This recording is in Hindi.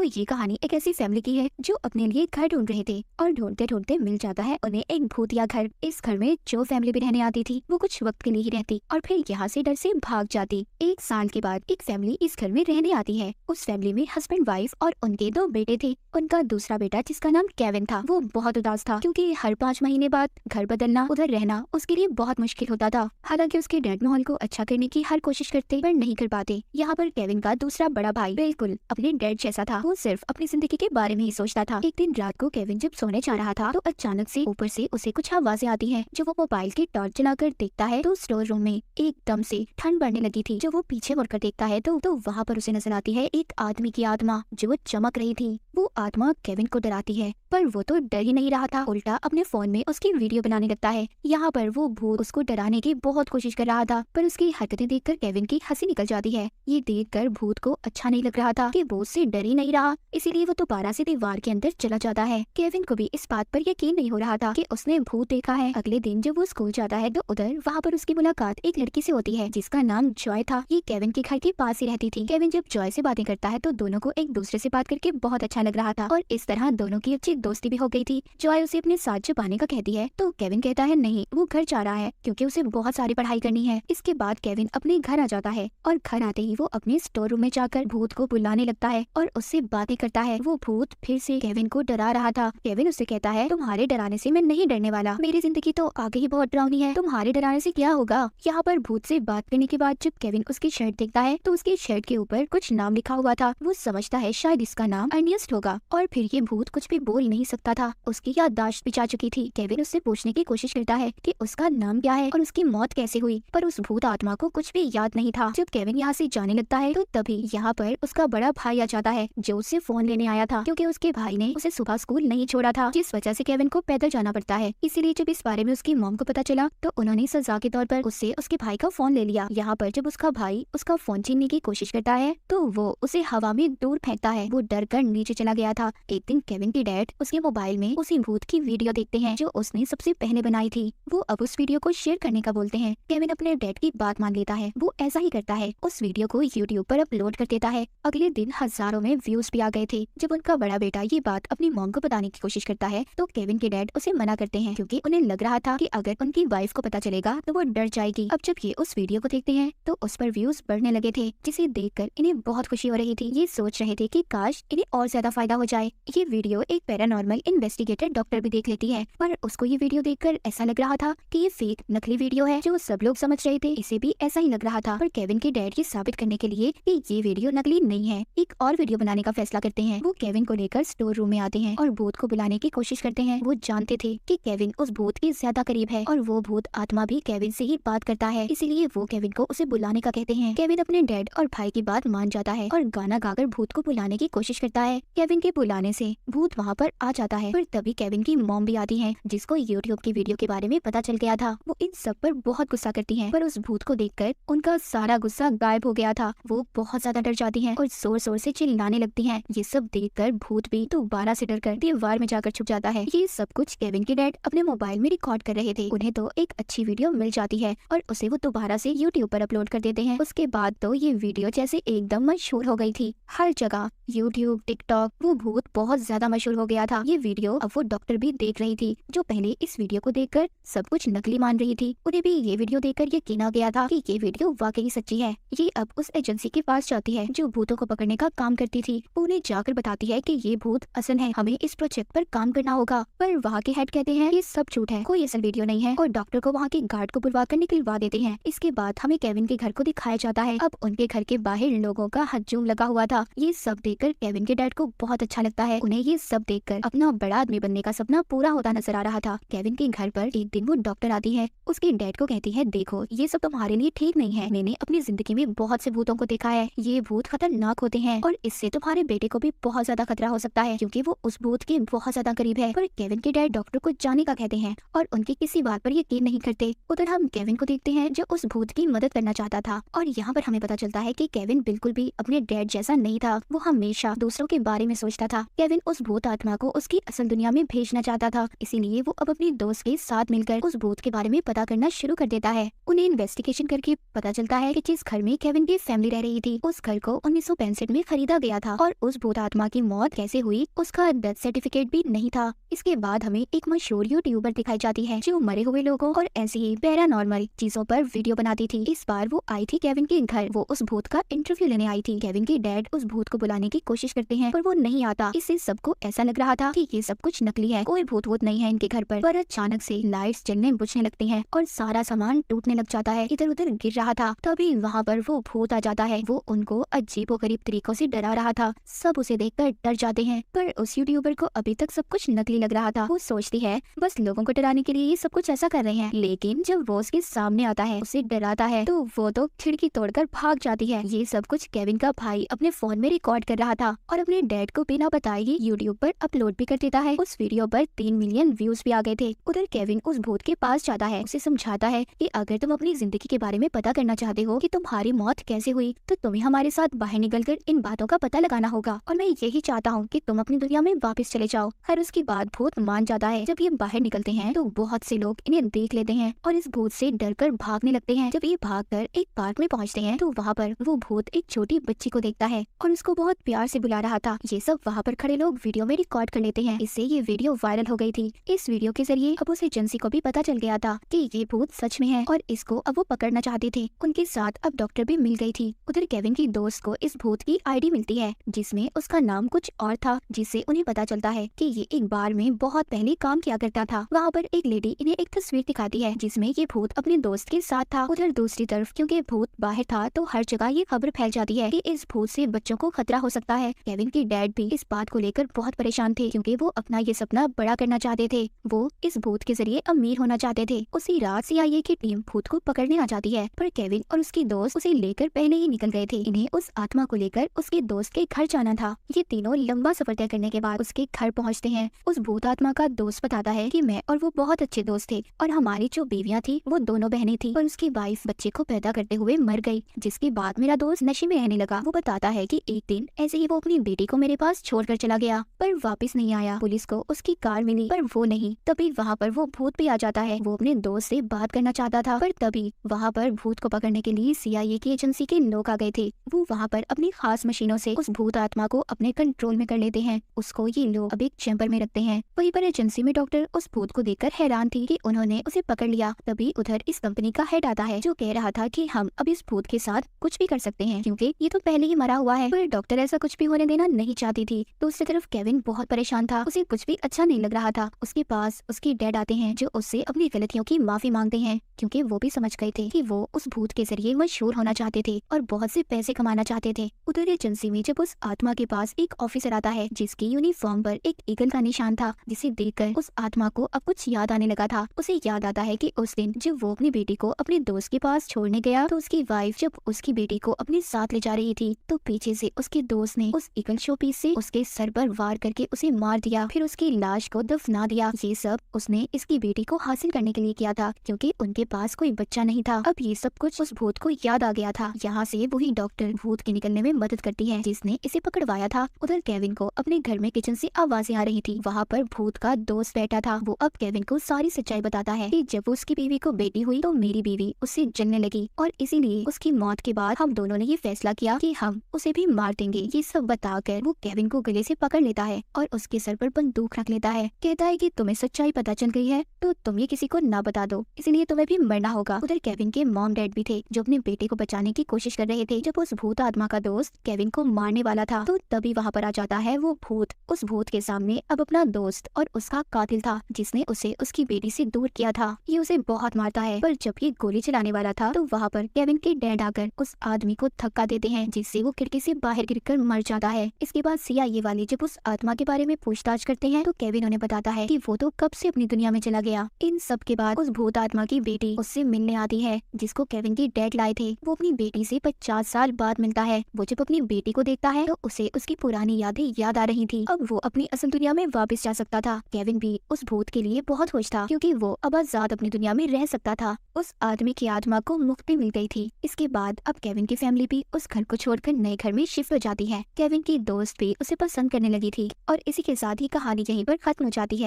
तो ये कहानी एक ऐसी फैमिली की है जो अपने लिए घर ढूंढ रहे थे और ढूंढते ढूंढते मिल जाता है उन्हें एक भूतिया घर। इस घर में जो फैमिली भी रहने आती थी वो कुछ वक्त के लिए ही रहती और फिर यहाँ से डर से भाग जाती। 1 साल के बाद एक फैमिली इस घर में रहने आती है। उस फैमिली में हस्बैंड वाइफ और उनके 2 बेटे थे। उनका दूसरा बेटा जिसका नाम केविन था वो बहुत उदास था क्योंकि हर 5 महीने बाद घर बदलना, उधर रहना उसके लिए बहुत मुश्किल होता था। हालांकि उसके डैड माहौल को अच्छा करने की हर कोशिश करते पर नहीं कर पाते। यहाँ पर केविन का दूसरा बड़ा भाई बिल्कुल अपने डैड जैसा था। वो सिर्फ अपनी जिंदगी के बारे में ही सोचता था। एक दिन रात को केविन जब सोने जा रहा था तो अचानक से ऊपर से उसे कुछ आवाजें आती है। जो वो मोबाइल की टॉर्च जलाकर देखता है तो स्टोर रूम में एकदम से ठंड बढ़ने लगी थी। जो वो पीछे मुड़कर देखता है तो वहाँ पर उसे नजर आती है एक आदमी की आत्मा जो वो चमक रही थी। वो आत्मा केविन को डराती है पर वो तो डर ही नहीं रहा था, उल्टा अपने फोन में उसकी वीडियो बनाने लगता है। यहाँ पर वो भूत उसको डराने की बहुत कोशिश कर रहा था पर उसकी हरकतें देखकर केविन की हंसी निकल जाती है। ये देखकर भूत को अच्छा नहीं लग रहा था कि वो उससे डर ही नहीं रहा, इसीलिए वो दोबारा से दीवार के अंदर चला जाता है। केविन को भी इस बात पर यकीन नहीं हो रहा था कि उसने भूत देखा है। अगले दिन जब वो स्कूल जाता है तो उधर वहाँ पर उसकी मुलाकात एक लड़की से होती है जिसका नाम जॉय था। ये केविन के घर के पास ही रहती थी। केविन जब जॉय से बातें करता है तो दोनों को एक दूसरे से बात करके बहुत अच्छा लग रहा था और इस तरह दोनों की अच्छी दोस्ती भी हो गई थी। जॉय उसे अपने साथ छुपाने का कहती है तो केविन कहता है नहीं, वो घर जा रहा है क्योंकि उसे बहुत सारी पढ़ाई करनी है। इसके बाद केविन अपने घर आ जाता है और घर आते ही वो अपने स्टोर रूम में जाकर भूत को बुलाने लगता है और उससे बातें करता है। वो भूत फिर से केविन को डरा रहा था। केविन उससे कहता है तुम्हारे डराने से मैं नहीं डरने वाला, मेरी जिंदगी तो आगे ही बहुत डरावनी है, तुम्हारे डराने से क्या होगा। यहाँ पर भूत से बात करने के बाद जब केविन उसकी शर्ट देखता है तो उसकी शर्ट के ऊपर कुछ नाम लिखा हुआ था। वो समझता है शायद इसका नाम अर्नियस्ट होगा और फिर ये भूत कुछ भी बोल नहीं सकता था। उसकी याददाश्त भी जा चुकी थी। केविन उससे पूछने की कोशिश करता है कि उसका नाम क्या है और उसकी मौत कैसे हुई, पर उस भूत आत्मा को कुछ भी याद नहीं था। जब केविन यहाँ से जाने लगता है तो तभी यहाँ पर उसका बड़ा भाई आ जाता है जो उससे फोन लेने आया था क्योंकि उसके भाई ने उसे सुबह स्कूल नहीं छोड़ा था, जिस वजह से केविन को पैदल जाना पड़ता है। इसीलिए जब इस बारे में उसकी मॉम को पता चला तो उन्होंने सजा के तौर पर उससे उसके भाई का फोन ले लिया। यहाँ पर जब उसका भाई उसका फोन छीनने की कोशिश करता है तो वो उसे हवा में दूर फेंकता है। वो डर कर नीचे चला गया था। एक दिन केविन के डैड उसके मोबाइल में उसी भूत की वीडियो देखते हैं जो उसने सबसे पहले बनाई थी। वो अब उस वीडियो को शेयर करने का बोलते हैं। केविन अपने डैड की बात मान लेता है। वो ऐसा ही करता है, उस वीडियो को यूट्यूब पर अपलोड कर देता है। अगले दिन हजारों में व्यूज भी आ गए थे। जब उनका बड़ा बेटा ये बात अपनी मॉम को बताने की कोशिश करता है तो केविन के डैड उसे मना करते हैं क्योंकि उन्हें लग रहा था कि अगर उनकी वाइफ को पता चलेगा तो वो डर जाएगी। अब जब ये उस वीडियो को देखते हैं तो उस पर व्यूज बढ़ने लगे थे जिसे देखकर इन्हें बहुत खुशी हो रही थी। ये सोच रहे थे कि काश इन्हें और ज्यादा फायदा हो जाए। ये वीडियो एक पैरानॉर्मल इन्वेस्टिगेटर डॉक्टर भी देख लेती है पर उसको ये वीडियो देखकर ऐसा लग रहा था कि ये फेक नकली वीडियो है। जो सब लोग समझ रहे थे इसे भी ऐसा ही लग रहा था पर केविन के डैड ये साबित करने के लिए कि ये वीडियो नकली नहीं है एक और वीडियो बनाने का फैसला करते हैं। वो केविन को लेकर स्टोर रूम में आते हैं और भूत को बुलाने की कोशिश करते हैं। वो जानते थे कि केविन उस भूत के ज्यादा करीब है और वो भूत आत्मा भी केविन से ही बात करता है, इसीलिए वो केविन को उसे बुलाने का कहते हैं। केविन अपने डैड और भाई की बात मान जाता है और गाना गाकर भूत को बुलाने की कोशिश करता है। केविन के बुलाने से भूत वहाँ पर आ जाता है पर तभी केविन की मॉम भी आती है जिसको यूट्यूब की वीडियो के बारे में पता चल गया था। वो इन सब पर बहुत गुस्सा करती हैं पर उस भूत को देखकर उनका सारा गुस्सा गायब हो गया था। वो बहुत ज्यादा डर जाती हैं और जोर जोर से चिल्लाने लगती हैं। ये सब देखकर भूत भी दोबारा से डरकर दीवार में जाकर छुप जाता है। ये सब कुछ केविन के डैड अपने मोबाइल में रिकॉर्ड कर रहे थे। उन्हें तो एक अच्छी वीडियो मिल जाती है और उसे वो दोबारा से यूट्यूब पर अपलोड कर देते हैं। उसके बाद तो ये वीडियो जैसे एकदम मशहूर हो गई थी। हर जगह यूट्यूब, टिकटॉक, वो भूत बहुत ज्यादा मशहूर हो गया था। ये वीडियो अब वो डॉक्टर भी देख रही थी जो पहले इस वीडियो को देखकर सब कुछ नकली मान रही थी। उन्हें भी ये वीडियो देखकर यकीन आ गया था कि ये वीडियो वाकई सच्ची है। ये अब उस एजेंसी के पास जाती है जो भूतों को पकड़ने का काम करती थी। उन्हें जाकर बताती है कि ये भूत असल है, हमें इस प्रोजेक्ट पर काम करना होगा। पर वहाँ के हेड कहते हैं ये सब झूठ है, कोई असल वीडियो नहीं है और डॉक्टर को वहाँ के गार्ड को बुलवा कर निकलवा देते हैं। इसके बाद हमें केविन के घर को दिखाया जाता है। अब उनके घर के बाहर लोगों का हजूम लगा हुआ था। ये सब देखकर केविन के डैड को बहुत अच्छा लगता है। उन्हें ये सब देखकर अपना बड़ा आदमी बनने का सपना पूरा होता नजर आ रहा था। केविन के घर पर एक दिन वो डॉक्टर आती है। उसके डैड को कहती है देखो ये सब तुम्हारे लिए ठीक नहीं है, मैंने अपनी जिंदगी में बहुत से भूतों को देखा है। ये भूत खतरनाक होते हैं और इससे तुम्हारे बेटे को भी बहुत ज्यादा खतरा हो सकता है क्योंकि वो उस भूत के बहुत ज्यादा करीब है। पर केविन के डैड डॉक्टर को जाने का कहते हैं और उनकी किसी बात पर यकीन नहीं करते। उधर हम केविन को देखते हैं जो उस भूत की मदद करना चाहता था और यहाँ पर हमें पता चलता है कि केविन बिल्कुल भी अपने डैड जैसा नहीं था। वो हमेशा दूसरों के बारे में में सोचता था। केविन उस भूत आत्मा को उसकी असल दुनिया में भेजना चाहता था, इसीलिए वो अब अपनी दोस्त के साथ मिलकर उस भूत के बारे में पता करना शुरू कर देता है। उन्हें इन्वेस्टिगेशन करके पता चलता है कि जिस घर में केविन की फैमिली रह रही थी उस घर को 1965 में खरीदा गया था और उस भूत आत्मा की मौत कैसे हुई उसका डेथ सर्टिफिकेट भी नहीं था। इसके बाद हमें एक मशहूर यूट्यूबर दिखाई जाती है जो मरे हुए लोगों और ऐसी ही पैरानॉर्मल चीजों पर वीडियो बनाती थी। इस बार वो आई थी केविन के घर, वो उस भूत का इंटरव्यू लेने आई थी। केविन के डैड उस भूत को बुलाने की कोशिश करते हैं पर वो नहीं आता। इससे सबको ऐसा लग रहा था कि ये सब कुछ नकली है, कोई भूत वूत नहीं है इनके घर पर अचानक से लाइट्स जलने बुझने लगती हैं और सारा सामान टूटने लग जाता है, इधर उधर गिर रहा था। तभी वहाँ पर वो भूत आ जाता है। वो उनको अजीबोगरीब तरीकों से डरा रहा था। सब उसे देखकर डर जाते हैं पर उस यूट्यूबर को अभी तक सब कुछ नकली लग रहा था। वो सोचती है बस लोगों को डराने के लिए ये सब कुछ ऐसा कर रहे हैं, लेकिन जब वो उसके सामने आता है उसे डराता है तो वो तो खिड़की तोड़कर भाग जाती है। ये सब कुछ केविन का भाई अपने फोन में रिकॉर्ड कर रहा था और अपने डैड को बिना बताए ही यूट्यूब पर अपलोड भी कर देता है। उस वीडियो पर 3 मिलियन व्यूज भी आ गए थे। उधर केविन उस भूत के पास जाता है, उसे समझाता है कि अगर तुम अपनी जिंदगी के बारे में पता करना चाहते हो कि तुम्हारी मौत कैसे हुई तो तुम्हें हमारे साथ बाहर निकलकर इन बातों का पता लगाना होगा और मैं यही चाहता हूँ कि तुम अपनी दुनिया में वापस चले जाओ। हर उसकी बात भूत मान जाता है। जब ये बाहर निकलते हैं तो बहुत से लोग इन्हें देख लेते हैं और इस भूत से डरकर भागने लगते हैं। जब ये भागकर एक पार्क में पहुँचते हैं तो वहाँ पर वो भूत एक छोटी बच्ची को देखता है और उसको बहुत प्यार से बुला रहा था। ये सब वहाँ पर खड़े लोग वीडियो में रिकॉर्ड कर लेते हैं। इससे ये वीडियो वायरल हो गई थी। इस वीडियो के जरिए अब उस एजेंसी को भी पता चल गया था कि ये भूत सच में है और इसको अब वो पकड़ना चाहते थे। उनके साथ अब डॉक्टर भी मिल गई थी। उधर केविन की दोस्त को इस भूत की आईडी मिलती है जिसमें उसका नाम कुछ और था, जिससे उन्हें पता चलता है कि ये एक बार में बहुत पहले काम किया करता था। वहाँ पर एक लेडी इन्हें एक तस्वीर दिखाती है जिसमें ये भूत अपने दोस्त के साथ था। उधर दूसरी तरफ क्योंकि भूत बाहर था तो हर जगह ये खबर फैल जाती है कि इस भूत से बच्चों को खतरा हो सकता है। केविन के डैड भी इस बात को लेकर बहुत परेशान थे क्योंकि वो अपना ये सपना बड़ा करना चाहते थे। वो इस भूत के जरिए अमीर होना चाहते थे। उसी रात CIA की टीम भूत को पकड़ने आ जाती है पर केविन और उसकी दोस्त उसे लेकर पहले ही निकल गए थे। इन्हें उस आत्मा को लेकर उसके दोस्त के घर जाना था। ये तीनों लंबा सफर तय करने के बाद उसके घर पहुँचते हैं। उस भूत आत्मा का दोस्त बताता है कि मैं और वो बहुत अच्छे दोस्त थे और हमारी जो बीवियां थी वो दोनों बहनें थी और उसकी वाइफ बच्चे को पैदा करते हुए मर गई, जिसके बाद मेरा दोस्त नशे में रहने लगा। वो बताता है कि एक दिन ऐसे ही वो अपनी बेटी को मेरे पास छोड़कर चला गया पर वापस नहीं आया। पुलिस को उसकी कार मिली पर वो नहीं। तभी वहाँ पर वो भूत भी आ जाता है। वो अपने दोस्त से बात करना चाहता था पर तभी वहाँ पर भूत को पकड़ने के लिए CIA की एजेंसी के लोग आ गए थे। वो वहाँ पर अपनी खास मशीनों से उस भूत आत्मा को अपने कंट्रोल में कर लेते हैं। उसको ये लोग अब एक चैम्बर में रखते हैं। वहीं पर एजेंसी में डॉक्टर उस भूत को देखकर हैरान थी कि उन्होंने उसे पकड़ लिया। तभी उधर इस कंपनी का हेड आता है जो कह रहा था कि हम अब इस भूत के साथ कुछ भी कर सकते हैं क्योंकि ये तो पहले ही मरा हुआ है। पर डॉक्टर ऐसा कुछ भी होने देना नहीं चाहती थी। दूसरी तरफ केविन बहुत परेशान था, उसे कुछ भी अच्छा नहीं लग रहा था। उसके पास उसके डैड आते हैं जो उससे अपनी गलतियों की माफी मांगते हैं क्योंकि वो भी समझ गए थे कि वो उस भूत के जरिए मशहूर होना चाहते थे और बहुत से पैसे कमाना चाहते थे। उधर एजेंसी में जब उस आत्मा के पास एक ऑफिसर आता है जिसकी यूनिफॉर्म पर एक ईगल का निशान था, जिसे देखकर उस आत्मा को अब कुछ याद आने लगा था। उसे याद आता है कि उस दिन जब वो अपनी बेटी को अपने दोस्त के पास छोड़ने गया तो उसकी वाइफ जब उसकी बेटी को अपने साथ ले जा रही थी तो पीछे से उसके दोस्त ने उस ईगल शोपीस से उसके सर पर वार करके उसे मार दिया, फिर उसकी लाश को दफना दिया। ये सब उसने इसकी बेटी को हासिल करने के लिए किया था क्योंकि उनके पास कोई बच्चा नहीं था। अब ये सब कुछ उस भूत को याद आ गया था। यहाँ से वही डॉक्टर भूत के निकलने में मदद करती है जिसने इसे पकड़वाया था। उधर केविन को अपने घर में किचन से आवाजें आ रही थी। वहाँ पर भूत का दोस्त बैठा था। वो अब केविन को सारी सच्चाई बताता है कि जब उसकी बीवी को बेटी हुई तो मेरी बीवी उससे जलने लगी और इसीलिए उसकी मौत के बाद हम दोनों ने ये फैसला किया कि हम उसे भी मार देंगे। ये सब बताकर वो केविन को गले से पकड़ लेता है और उसके सर पर बंदूक रख लेता है। कहता है कि तुम्हें सच्चाई पता चल गई है तो तुम ये किसी को ना बता दो, इसलिए तुम्हें भी मरना होगा। उधर केविन के मॉम डैड भी थे जो अपने बेटे को बचाने की कोशिश कर रहे थे। जब उस भूत आत्मा का दोस्त केविन को मारने वाला था तो तभी वहाँ पर आ जाता है वो भूत। उस भूत के सामने अब अपना दोस्त और उसका कातिल था जिसने उसे उसकी बेटी से दूर किया था। ये उसे बहुत मारता है पर जब ये गोली चलाने वाला था तो वहाँ पर केविन के डैड आकर उस आदमी को धक्का देते हैं जिससे वो खिड़की से बाहर गिरकर मर जाता है। इसके बाद CIA वाले जब उस आत्मा के बारे में पूछताछ करते हैं तो केविन उन्हें बताता है कि वो तो कब से अपनी दुनिया में चला गया। इन सब के बाद उस भूत आत्मा की बेटी उससे मिलने आती है जिसको केविन के डैड लाए थे। वो अपनी बेटी से 50 साल बाद मिलता है। वो जब अपनी बेटी को देखता है तो उसे उसकी पुरानी यादें याद आ रही थी। अब वो अपनी असल दुनिया में वापस जा सकता था। केविन भी उस भूत के लिए बहुत खुश था क्योंकि वो अब आजाद अपनी दुनिया में रह सकता था। उस आदमी की आत्मा को मुक्ति मिल गई थी। इसके बाद अब केविन की फैमिली भी उस घर को छोड़कर नए घर में शिफ्ट हो जाती है। केविन की दोस्त दोस्त भी उसे पसंद करने लगी थी। और इसी के साथ ही कहानी यहीं पर खत्म हो जाती है।